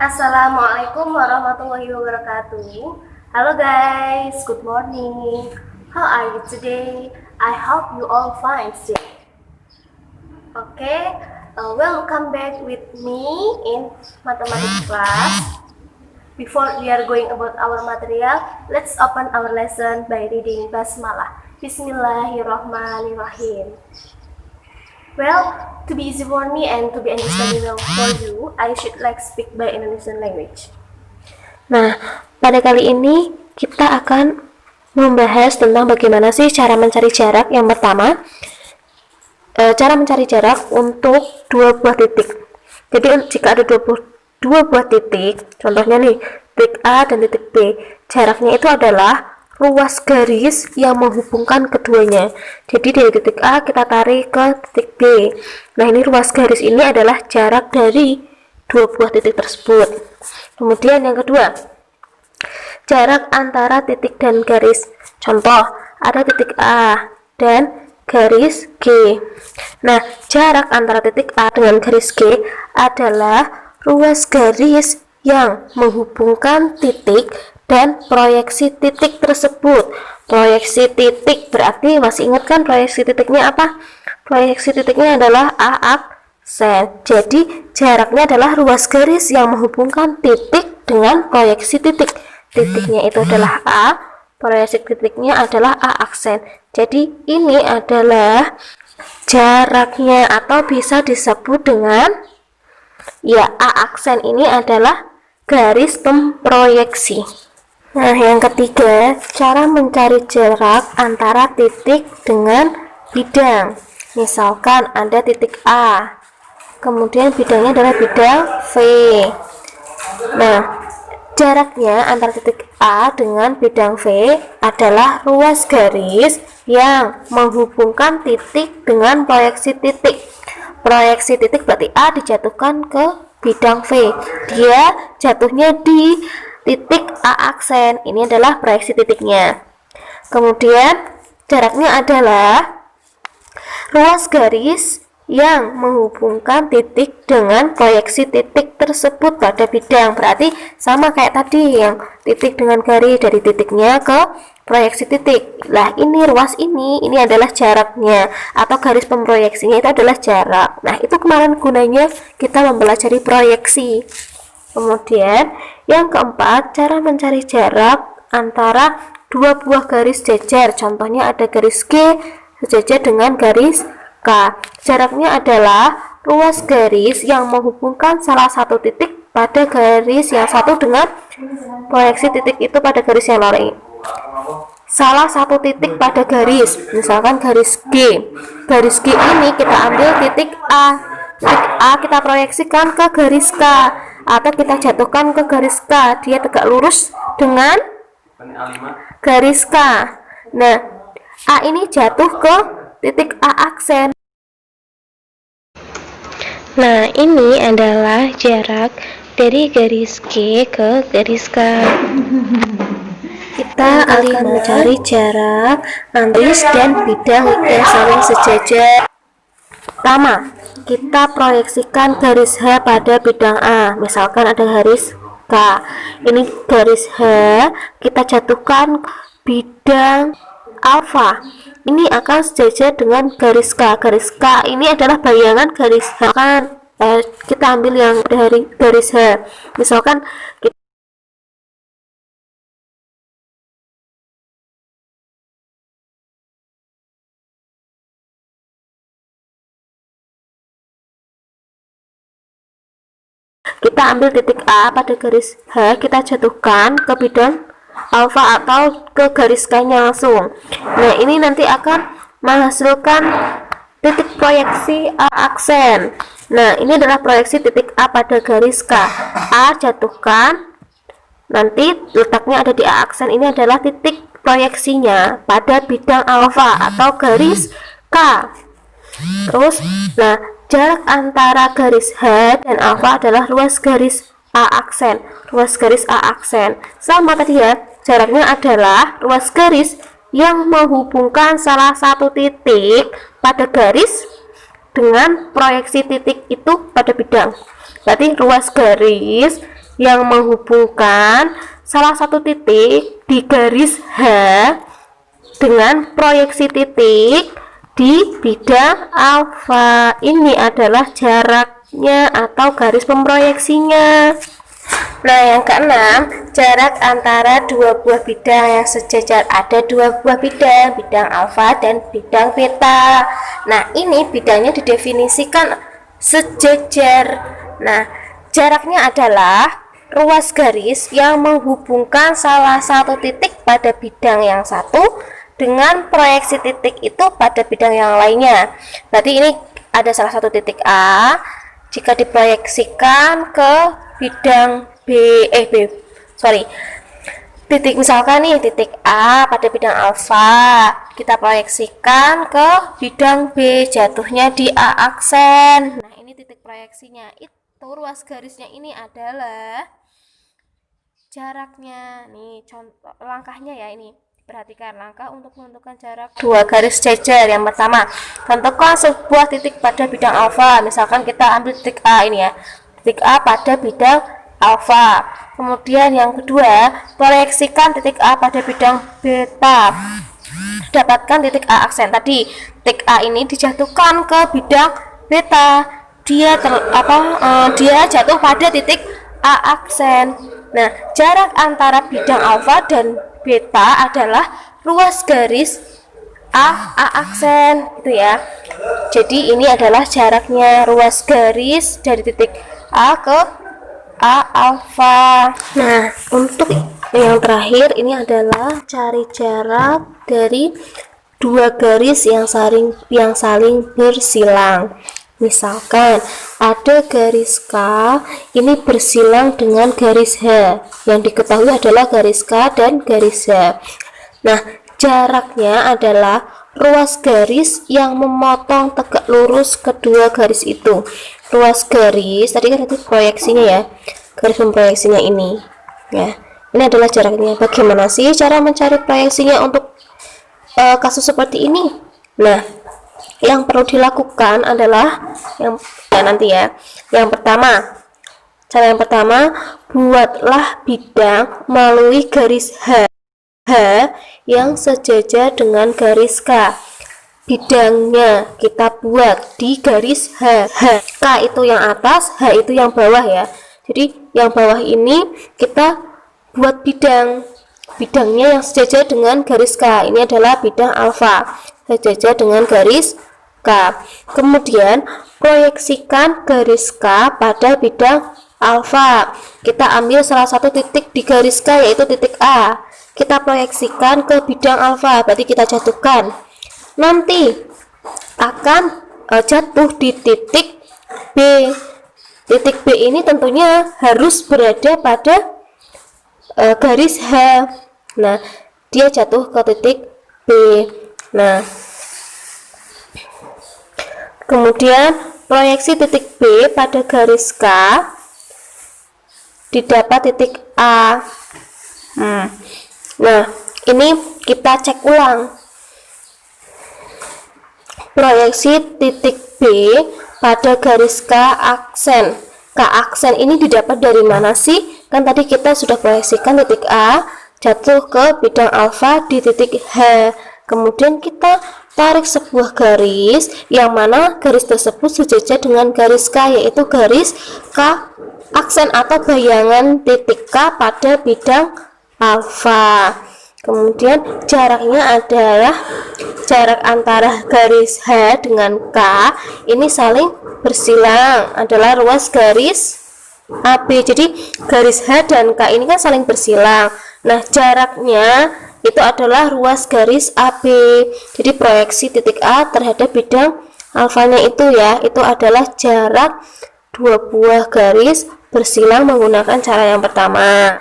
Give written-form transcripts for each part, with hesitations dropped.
Assalamualaikum warahmatullahi wabarakatuh. Hello guys, good morning. How are you today? I hope you all fine today. Okay, welcome back with me in mathematics class. Before we are going about our material, let's open our lesson by reading Basmalah. Bismillahirrahmanirrahim. Well, to be easy for me and to be understandable for you, I should speak by Indonesian language. Nah, pada kali ini kita akan membahas tentang bagaimana sih cara mencari jarak. Yang pertama, cara mencari jarak untuk dua buah titik. Jadi jika ada dua buah titik, contohnya nih, titik A dan titik B, jaraknya itu adalah ruas garis yang menghubungkan keduanya. Jadi dari titik A kita tarik ke titik B. Nah, ini ruas garis ini adalah jarak dari dua buah titik tersebut. Kemudian yang kedua, jarak antara titik dan garis. Contoh, ada titik A dan garis G. Nah, jarak antara titik A dengan garis G adalah ruas garis yang menghubungkan titik dan proyeksi titik tersebut. Proyeksi titik berarti masih ingat kan proyeksi titiknya apa? Proyeksi titiknya adalah A aksen. Jadi jaraknya adalah ruas garis yang menghubungkan titik dengan proyeksi titik. Titiknya itu adalah A, proyeksi titiknya adalah A aksen. Jadi ini adalah jaraknya atau bisa disebut dengan A aksen. Ini adalah garis pemproyeksi. Nah, yang ketiga, cara mencari jarak antara titik dengan bidang. Misalkan ada titik A, kemudian bidangnya adalah bidang V. Nah, jaraknya antara titik A dengan bidang V adalah ruas garis yang menghubungkan titik dengan proyeksi titik. Proyeksi titik berarti A dijatuhkan ke bidang V. Dia jatuhnya di titik A aksen. Ini adalah proyeksi titiknya. Kemudian jaraknya adalah ruas garis yang menghubungkan titik dengan proyeksi titik tersebut pada bidang. Berarti sama kayak tadi yang titik dengan garis, dari titiknya ke proyeksi titik. Lah, ini ruas ini adalah jaraknya, atau garis pemproyeksinya itu adalah jarak. Nah, itu kemarin gunanya kita mempelajari proyeksi. Kemudian yang keempat, cara mencari jarak antara dua buah garis jajar. Contohnya ada garis G sejajar dengan garis K. Jaraknya adalah ruas garis yang menghubungkan salah satu titik pada garis yang satu dengan proyeksi titik itu pada garis yang lain. Salah satu titik pada garis, misalkan garis G. Garis G ini kita ambil titik A. Titik A kita proyeksikan ke garis K, atau kita jatuhkan ke garis K. Dia tegak lurus dengan garis K. Nah, A ini jatuh ke titik A aksen. Nah, ini adalah jarak dari garis G ke garis K. Kita akan mencari jarak garis dan bidang yang saling sejajar. Pertama, kita proyeksikan garis H pada bidang A. Misalkan ada garis K. Ini garis H, kita jatuhkan bidang alfa. Ini akan sejajar dengan garis K. Garis K ini adalah bayangan garis H. Kita ambil yang dari garis H. Misalkan kita ambil titik A pada garis H, kita jatuhkan ke bidang alfa atau ke garis K-nya langsung. Nah, ini nanti akan menghasilkan titik proyeksi A aksen. Nah, ini adalah proyeksi titik A pada garis K. A jatuhkan, nanti letaknya ada di A aksen. Ini adalah titik proyeksinya pada bidang alfa atau garis K. Terus, nah, jarak antara garis H dan alfa adalah ruas garis A aksen. Ruas garis A aksen sama tadi ya, jaraknya adalah ruas garis yang menghubungkan salah satu titik pada garis dengan proyeksi titik itu pada bidang. Berarti ruas garis yang menghubungkan salah satu titik di garis H dengan proyeksi titik di bidang alfa. Ini adalah jaraknya atau garis pemproyeksinya. Nah, yang keenam, jarak antara dua buah bidang yang sejajar. Ada dua buah bidang, bidang alfa dan bidang beta. Nah, ini bidangnya didefinisikan sejajar. Nah, jaraknya adalah ruas garis yang menghubungkan salah satu titik pada bidang yang satu dengan proyeksi titik itu pada bidang yang lainnya. Berarti ini ada salah satu titik A, jika diproyeksikan ke bidang titik, misalkan nih titik A pada bidang alfa, kita proyeksikan ke bidang B, jatuhnya di A aksen. Nah, ini titik proyeksinya. Itu ruas garisnya ini adalah jaraknya. Nih contoh langkahnya ya, ini perhatikan langkah untuk menentukan jarak dua garis sejajar. Yang pertama, tentukan sebuah titik pada bidang alfa. Misalkan kita ambil titik A ini ya, titik A pada bidang alfa. Kemudian yang kedua, proyeksikan titik A pada bidang beta. Dapatkan titik A aksen. Tadi titik A ini dijatuhkan ke bidang beta. Dia jatuh pada titik A aksen. Nah, jarak antara bidang alfa dan beta adalah ruas garis A aksen gitu ya. Jadi ini adalah jaraknya ruas garis dari titik A ke A alfa. Nah, untuk yang terakhir ini adalah cari jarak dari dua garis yang saling bersilang. Misalkan ada garis K ini bersilang dengan garis H. Yang diketahui adalah garis K dan garis H. Nah, jaraknya adalah ruas garis yang memotong tegak lurus kedua garis itu. Ruas garis tadi kan itu proyeksinya ya, garis pemproyeksinya ini ya. Ini adalah jaraknya. Bagaimana sih cara mencari proyeksinya untuk kasus seperti ini? Nah, yang perlu dilakukan adalah nanti ya. Cara yang pertama, buatlah bidang melalui garis H yang sejajar dengan garis K. Bidangnya kita buat di garis H. K itu yang atas, H itu yang bawah ya. Jadi yang bawah ini kita buat bidangnya yang sejajar dengan garis K. Ini adalah bidang alfa, sejajar dengan garis K. Kemudian proyeksikan garis K pada bidang alfa. Kita ambil salah satu titik di garis K, yaitu titik A. Kita proyeksikan ke bidang alfa, berarti kita jatuhkan. Nanti akan jatuh di titik B. Titik B ini tentunya harus berada pada garis H. Nah, dia jatuh ke titik B. Nah, kemudian proyeksi titik B pada garis K didapat titik A. Nah, ini kita cek ulang. Proyeksi titik B pada garis K aksen. K aksen ini didapat dari mana sih? Kan tadi kita sudah proyeksikan titik A jatuh ke bidang alfa di titik H. Kemudian kita tarik sebuah garis yang mana garis tersebut sejajar dengan garis K, yaitu garis K aksen atau bayangan titik K pada bidang alfa. Kemudian jaraknya adalah jarak antara garis H dengan K ini saling bersilang, adalah ruas garis AB. Jadi garis H dan K ini kan saling bersilang. Nah, jaraknya itu adalah ruas garis AB. Jadi proyeksi titik A terhadap bidang alfanya itu ya, itu adalah jarak dua buah garis bersilang menggunakan cara yang pertama.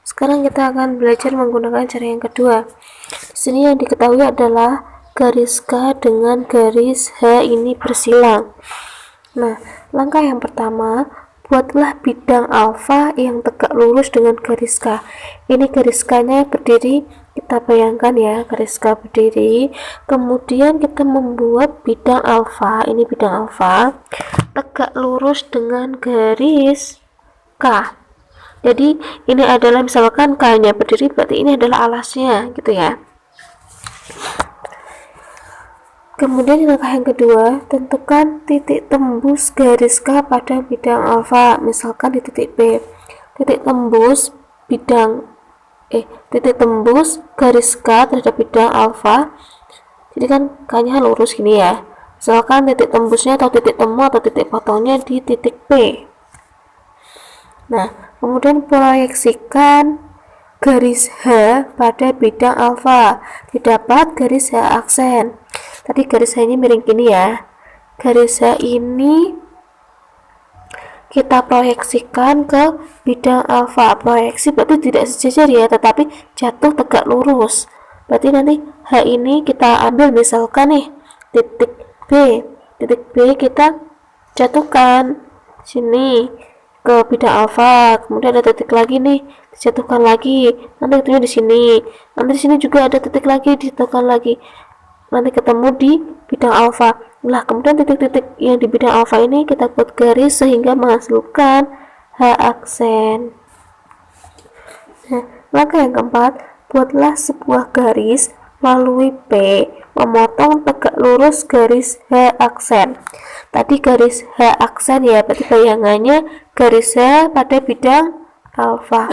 Sekarang kita akan belajar menggunakan cara yang kedua. Di sini yang diketahui adalah garis K dengan garis H ini bersilang. Nah, langkah yang pertama, buatlah bidang alfa yang tegak lurus dengan garis K. Ini garis K-nya berdiri, kita bayangkan ya, garis K berdiri. Kemudian kita membuat bidang alfa, ini bidang alfa tegak lurus dengan garis K. Jadi ini adalah misalkan K-nya berdiri, berarti ini adalah alasnya gitu ya. Kemudian langkah yang kedua, tentukan titik tembus garis K pada bidang alfa. Misalkan di titik B, titik tembus garis K terhadap bidang alfa. Jadi kan K-nya lurus gini ya. Misalkan titik tembusnya atau titik temu atau titik potongnya di titik P. Nah, kemudian proyeksikan garis H pada bidang alfa, didapat garis H aksen. Tadi garis H ini miring gini ya. Garis H ini kita proyeksikan ke bidang alfa. Proyeksi berarti tidak sejajar ya, tetapi jatuh tegak lurus. Berarti nanti H ini kita ambil misalkan nih titik B. Titik B kita jatuhkan sini ke bidang alfa, kemudian ada titik lagi nih, dijatuhkan lagi, nanti ketemunya di sini, nanti di sini juga ada titik lagi, dijatuhkan lagi, nanti ketemu di bidang alfa. Nah, kemudian titik-titik yang di bidang alfa ini kita buat garis sehingga menghasilkan H aksen. Nah, langkah yang keempat, buatlah sebuah garis melalui P, memotong tegak lurus garis H aksen. Tadi garis H aksen ya, berarti bayangannya garis H pada bidang alfa.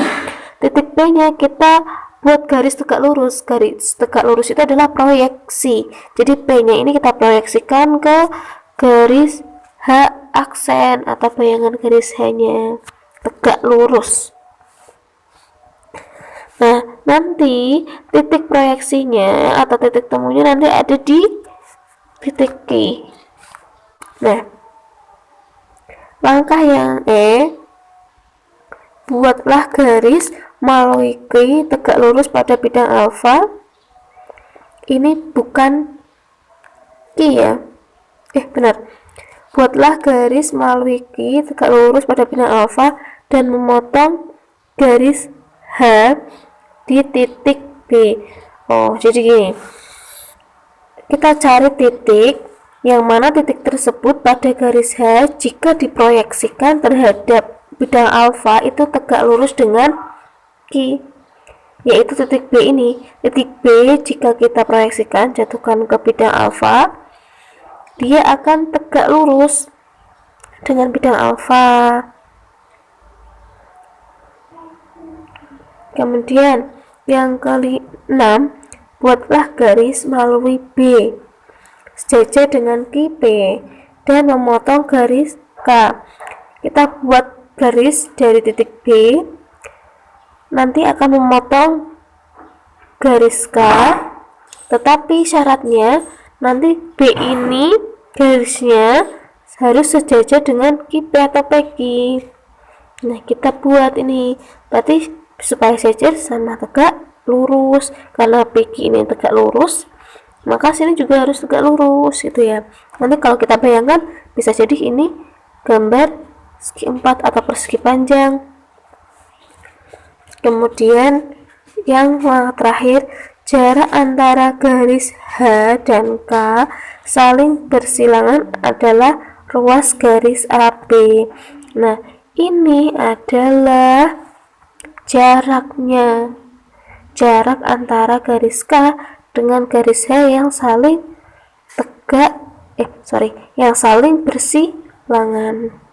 Titik P nya kita buat garis tegak lurus. Garis tegak lurus itu adalah proyeksi. Jadi P nya ini kita proyeksikan ke garis H aksen atau bayangan garis H nya tegak lurus. Nah, nanti titik proyeksinya atau titik temunya nanti ada di titik Q. Nah, langkah yang E, buatlah garis melalui Q tegak lurus pada bidang alfa. Ini bukan Q ya. Benar. Buatlah garis melalui Q tegak lurus pada bidang alfa dan memotong garis H di titik B. Jadi gini, kita cari titik yang mana titik tersebut pada garis H jika diproyeksikan terhadap bidang alfa itu tegak lurus dengan Q, yaitu titik B ini. Titik B jika kita proyeksikan jatuhkan ke bidang alfa, dia akan tegak lurus dengan bidang alfa. Kemudian yang ke-6, buatlah garis melalui B sejajar dengan Q P dan memotong garis K. Kita buat garis dari titik B, nanti akan memotong garis K, tetapi syaratnya nanti B ini garisnya harus sejajar dengan Q P atau PQ. Nah, kita buat ini, berarti supaya sejajar sama tegak lurus. Karena PQ ini tegak lurus, maka sini juga harus tegak lurus gitu ya. Nanti kalau kita bayangkan bisa jadi ini gambar segi 4 atau persegi panjang. Kemudian yang terakhir, jarak antara garis H dan K saling bersilangan adalah ruas garis AB. Nah, ini adalah jaraknya, jarak antara garis K dengan garis H yang saling yang saling bersilangan.